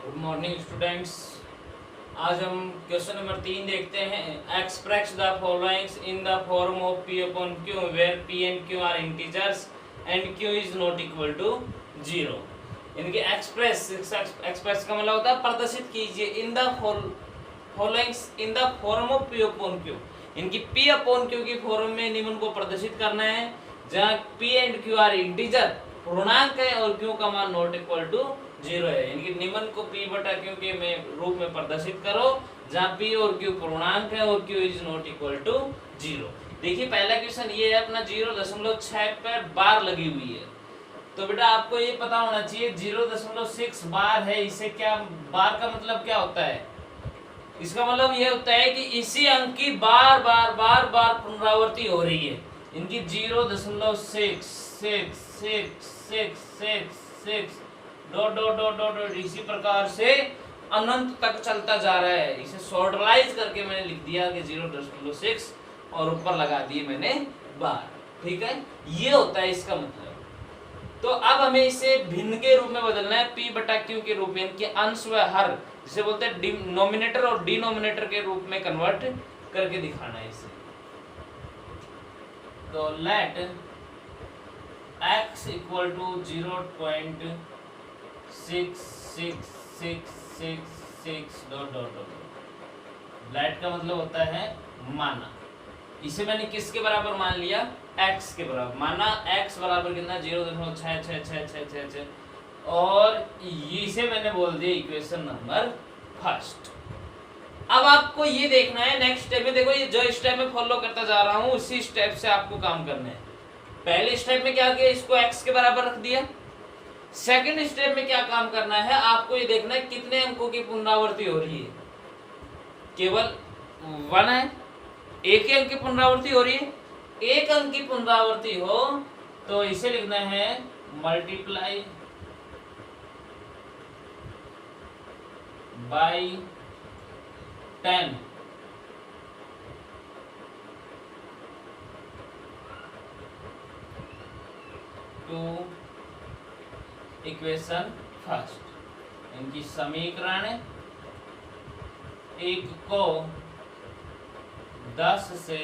Good morning students. आज हम question number 3 देखते हैं। Express the followings in the form of P upon Q where P and Q are integers and Q is not equal to 0। इनके express का मतलब होता है प्रदर्शित कीजिए in the followings in the form of P upon Q. इनकी P upon Q की form में निम्न को प्रदर्शित करना है जहाँ P and Q are integer पूर्णांक है और क्यू का मान नॉट इक्वल टू 0 है। इनके निम्न को p बटा क्यू के रूप में प्रदर्शित करो जहाँ p और q पूर्णांक है और q is not equal to 0। देखिए पहला क्वेश्चन ये है अपना 0.6 पर बार लगी हुई है, तो बेटा आपको ये पता होना चाहिए 0.6 बार है। इसे क्या बार का मतलब क्या होता है? इसका मतलब ये होता है कि इसी अंक की बार बार बार बार पुनरावृत्ति हो रही है। इनकी 0.66666 dot dot dot dot dot इसी प्रकार से अनंत तक चलता जा रहा है। इसे शॉर्टलाइज करके मैंने लिख दिया कि 0.6 और ऊपर लगा दिए मैंने बार। ठीक है, ये होता है इसका मतलब। तो अब हमें इसे भिन्न के रूप में बदलना है, p बटा q के रूप में इनके अंश व हर जिसे बोलते हैं नोमिनेटर और डिनोमिनेटर के रूप में कन्वर्ट करके दिखाना है इसे। तो let x equal to 0.66666 dot dot dot. Let का मतलब होता है माना। इसे मैंने किसके बराबर मान लिया? x के बराबर माना। x बराबर कितना? 0.66666 और इसे मैंने बोल दिया इक्वेशन नंबर फर्स्ट। अब आपको ये देखना है नेक्स्ट स्टेप में। देखो ये जो स्टेप में फॉलो करता जा रहा हूँ उसी स्टेप से आपको काम करना है। पहले स्टेप में क्या किया? इसको x के बराबर रख दिया। सेकंड स्टेप में क्या काम करना है? आपको ये देखना है कितने अंकों की पुनरावृत्ति हो रही है। केवल 1 है, एक ही अंक की पुनरावृत्ति हो रही है। एक अंक की पुनरावृत्ति हो तो इसे लिखना है multiply by 10। To equation first. इनकी समीकरण एक को 10 से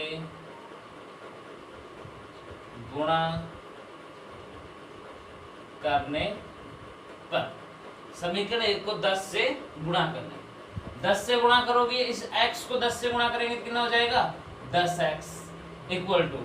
गुणा करने पर, समीकरण एक को 10 से गुणा करने, 10 से गुणा करोगे इस x को 10 से गुणा करेंगे तो कितना हो जाएगा? 10x इक्वल टू,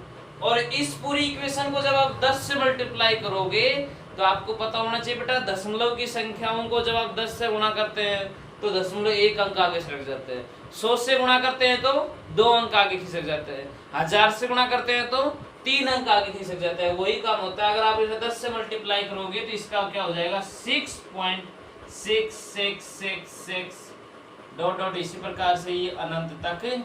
और इस पूरी इक्वेशन को जब आप 10 से मल्टीप्लाई करोगे तो आपको पता होना चाहिए बेटा दशमलव की संख्याओं को जब आप 10 से गुणा करते हैं तो दशमलव एक अंक आगे खिसक जाते हैं। 100 से गुणा करते हैं तो 2 अंक आगे खिसक जाते हैं। 1000 से गुणा करते हैं तो 3 अंक आगे खिसक जाता है। वही काम होता है अगर आप इसे 10 से मल्टीप्लाई करोगे तो इसका क्या हो जाएगा? 6.6666 डॉट डॉट इसी प्रकार से ये अनंत तक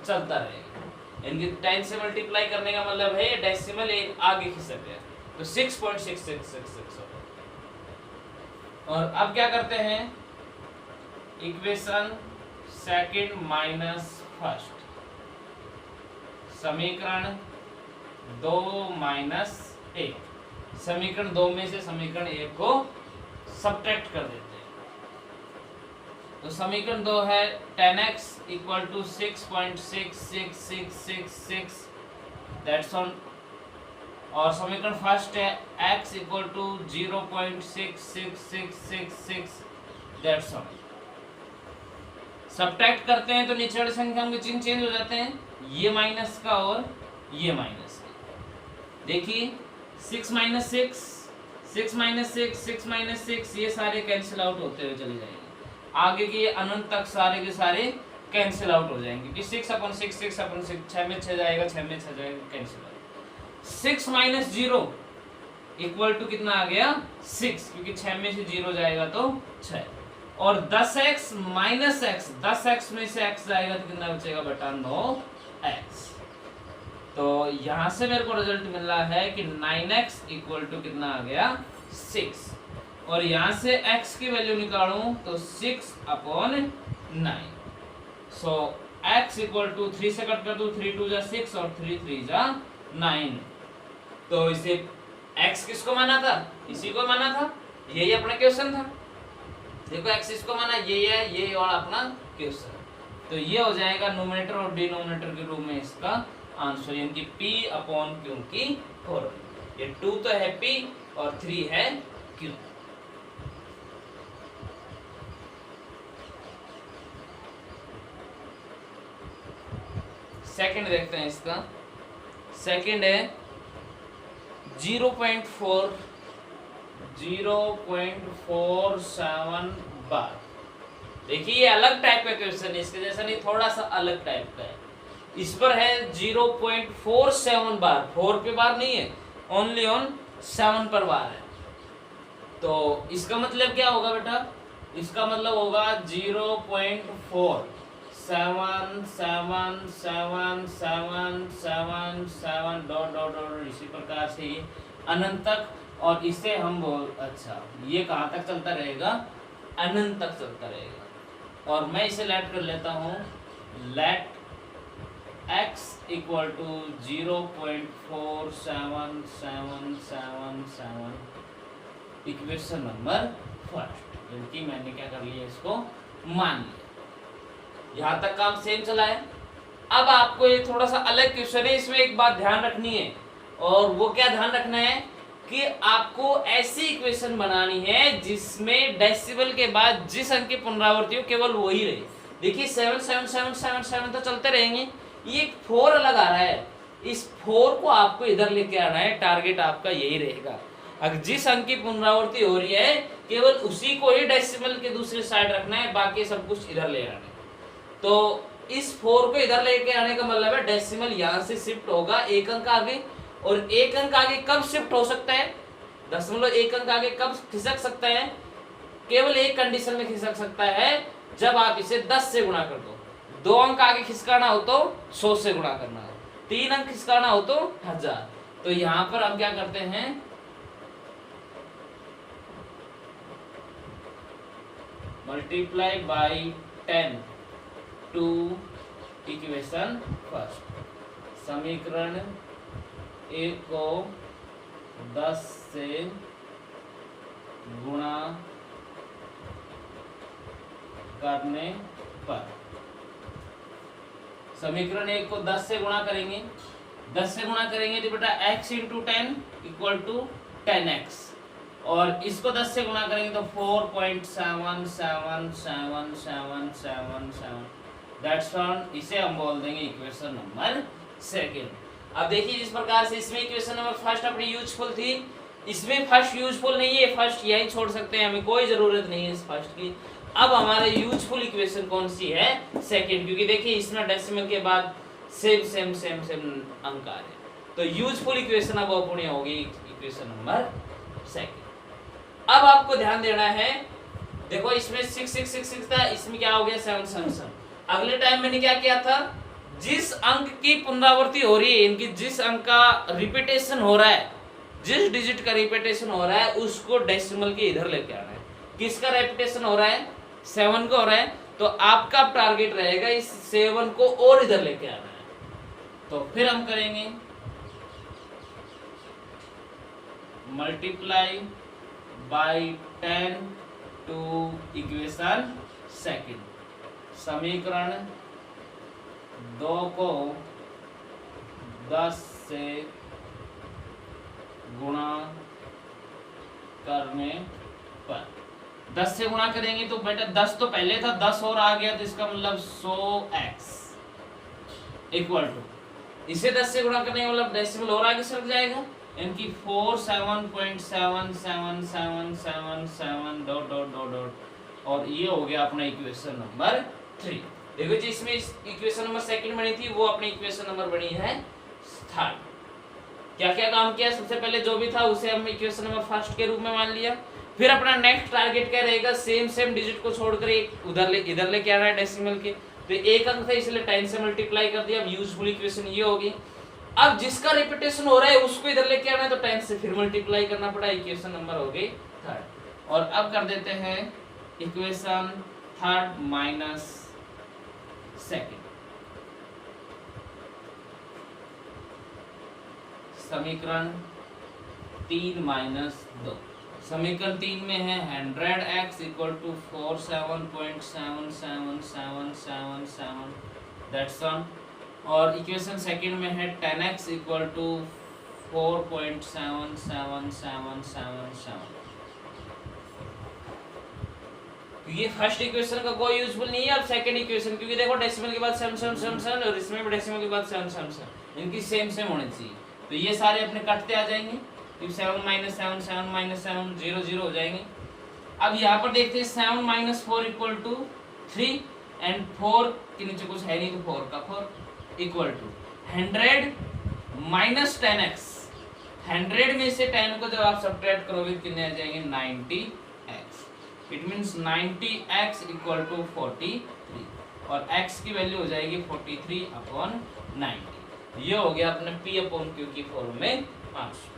चलता रहेगा। इनकी 10 से मल्टीप्लाई करने का मतलब है डेसिमल एक आगे खिसक गया तो 6.6666। और अब क्या करते हैं? इक्वेशन सेकंड माइनस फर्स्ट, समीकरण 2 माइनस 1। समीकरण 2 में से समीकरण 1 को सब्ट्रैक्ट कर देते हैं। तो समीकरण 2 है 10x equal to 6.66666 that's on. और समीकरण फर्स्ट है x equal to 0.66666 that's on. Subtract करते हैं तो नीचे वाली संख्याओं के चिन्ह चेंज हो जाते हैं, ये माइनस का और ये माइनस का। देखिए 6 माइनस 6 6 माइनस 6 6 माइनस 6 ये सारे कैंसिल आउट होते हुए चले जाएंगे। आगे के ये अनंत तक सारे के सारे कैंसिल आउट हो जाएंगे कि 6/6 6/6 6 में 6 जाएगा, 6 में 6 जाएगा, cancel out. 6 minus 0 equal to कितना आ गया? 6, क्योंकि 6 में से 0 जाएगा तो 6। और 10x माइनस x, 10x में से x जाएगा तो कितना बचेगा बेटा? 9x। तो यहां से मेरे को रिजल्ट मिल रहा है कि 9x इक्वल टू कितना आ गया? 6। और यहां से x की वैल्यू निकालूं तो 6/9। सो x इक्वल टू 3 से कट कर दूं, 3 2 जा 6 और 3 3 जा 9। तो इसे x किसको माना था? इसी को माना था, यही अपना क्वेश्चन था। देखो एक्सिस को माना ये है, ये वाला अपना क्वेश्चन, तो ये हो जाएगा नोमिनेटर और डिनोमिनेटर के रूप में इसका आंसर, यानी कि P अपॉन Q की 4। ये 2 तो है P और 3 है Q। सेकंड देखते हैं इसका। सेकंड है 0.47 बार। देखिए ये अलग टाइप का क्वेश्चन है, इसके जैसा नहीं, थोड़ा सा अलग टाइप का है। इस पर है 0.47 बार, 4 पे बार नहीं है, ओनली ऑन 7 पर बार है। तो इसका मतलब क्या होगा बेटा? इसका मतलब होगा 0.477777 डॉट डॉट डॉट इसी प्रकार से अनंत तक। और इसे हम अच्छा ये कहाँ तक चलता रहेगा? अनंत तक चलता रहेगा। और मैं इसे लेट कर लेता हूँ, let x equal to 0.4777 equation number first, क्योंकि मैंने क्या कर लिया, इसको मान लिया। यहाँ तक काम सेम चला है। अब आपको ये थोड़ा सा अलग क्वेश्चन है, इसमें एक बात ध्यान रखनी है, और वो क्या ध्यान रखना है कि आपको ऐसी इक्वेशन बनानी है जिसमें डेसिमल के बाद जिस अंक की पुनरावृत्ति हो केवल वही रहे। देखिए 77777 तो चलते रहेंगे, ये 4 अलग आ रहा है, इस 4 को आपको इधर लेके आना है। टारगेट आपका यही रहेगा। अगर जिस अंक की पुनरावृत्ति हो रही है केवल उसी को ही डेसिमल के दूसरी साइड रखना है, बाकी सब कुछ इधर ले आना है। तो इस 4 को इधर लेके आने का मतलब है डेसिमल यहाँ से शिफ्ट होगा एक अंक आगे, और एक अंक आगे कब शिफ्ट हो सकता है? दशमलव एक अंक आगे कब खिसक सकता है? केवल एक कंडीशन में खिसक सकता है, जब आप इसे 10 से गुणा कर दो। 2 अंक आगे खिसकाना हो तो 100 से गुणा करना है, 3 अंक खिसकाना हो तो 1000। तो यहाँ पर हम क्या करते हैं, multiply by 10 to equation first. समीकरण 1 को 10 से गुणा करने पर, समीकरण 1 को 10 से गुणा करेंगे, 10 से गुणा करेंगे तो बेटा x into 10 equal to 10x, और इसको 10 से गुणा करेंगे तो 4.777777, दैट्स ऑन। इसे हम बोल देंगे इक्वेशन नंबर सेकंड। अब देखिए जिस प्रकार से इसमें इक्वेशन नंबर फर्स्ट अपनी यूजफुल थी, इसमें फर्स्ट यूजफुल नहीं है, फर्स्ट यही छोड़ सकते हैं, हमें कोई जरूरत नहीं है इस फर्स्ट की। अब हमारे यूजफुल इक्वेशन कौन सी है? सेकंड, क्योंकि देखिए इसमें डेसिमल के बाद सेम सेम सेम सेम अंक आ रहे हैं, तो यूजफुल इक्वेशन अब अपनी होगी इक्वेशन नंबर सेकंड। अब आपको ध्यान देना है, देखो इसमें 6 था, इसमें क्या हो गया 7 अगले टाइम मैंने क्या किया था, जिस अंक की पुनरावृत्ति हो रही है, इनकी जिस अंक का रिपीटेशन हो रहा है, जिस डिजिट का रिपीटेशन हो रहा है, उसको डेसिमल के इधर लेके आना है। किसका रिपीटेशन हो रहा है? 7 को हो रहा है, तो आपका टारगेट रहेगा इस 7 को और इधर लेके आना है। तो फिर हम करेंगे multiply by 10 to equation second. समीकरण 2 को 10 से गुणा करने पर, 10 से गुणा करेंगे तो बेटा 10 तो पहले था, 10 और आ गया, तो इसका मतलब 100x इक्वल टू, इसे 10 से गुणा करने का मतलब डेसिमल और आगे सर जाएगा, इनकी 47.7777 डॉट डॉट डॉट डॉट, और ये हो गया अपना इक्वेशन नंबर 3। देखो जी इसमें इक्वेशन नंबर सेकंड बनी थी, वो अपनी इक्वेशन नंबर बनी है थर्ड। क्या क्या काम किया? सबसे पहले जो भी था उसे हम इक्वेशन नंबर फर्स्ट के रूप में मान लिया। फिर अपना नेक्स्ट टारगेट क्या रहेगा? सेम सेम डिजिट को छोड़कर इधर लेके आना है डेसिमल के, तो एक अंक था इसलिए 10 से मल्टीप्लाई कर दिया। अब यूजफुल इक्वेशन ये होगी। अब जिसका रिपीटेशन हो रहा है उसको इधर लेके आना है, तो 10 से फिर मल्टीप्लाई करना पड़ा, इक्वेशन नंबर हो गई थर्ड। और अब कर देते हैं इक्वेशन थर्ड माइनस सेकंड। समीकरण 3 माइनस 2, समीकरण 3 में है 100x equal to 47.777777 that's on. और इक्वेशन सेकंड में है 10x इक्वल टू 4.777777। ये फर्स्ट इक्वेशन का कोई यूजफुल नहीं है। अब सेकंड इक्वेशन, क्योंकि देखो डेसिमल के बाद 777 और इसमें भी डेसिमल के बाद 777, इनकी सेम सेम होनी चाहिए। तो ये सारे अपने कटते आ जाएंगे, 7 - 7 7 - 7 0 0 हो जाएंगे। अब यहाँ पर देखते हैं 7 - 4 इक्वल टू 3 एंड 4 के नीचे कुछ है नहीं तो 4 का 4 इक्वल टू 100 - 10x। 100 में से 10 को जब आप सब्ट्रैक्ट करोगे कितने आ जाएंगे 90x। It means 90x equal to 43 और x की वैल्यू हो जाएगी 43/90। ये हो गया अपने P/Q की फॉर्म में आंसर।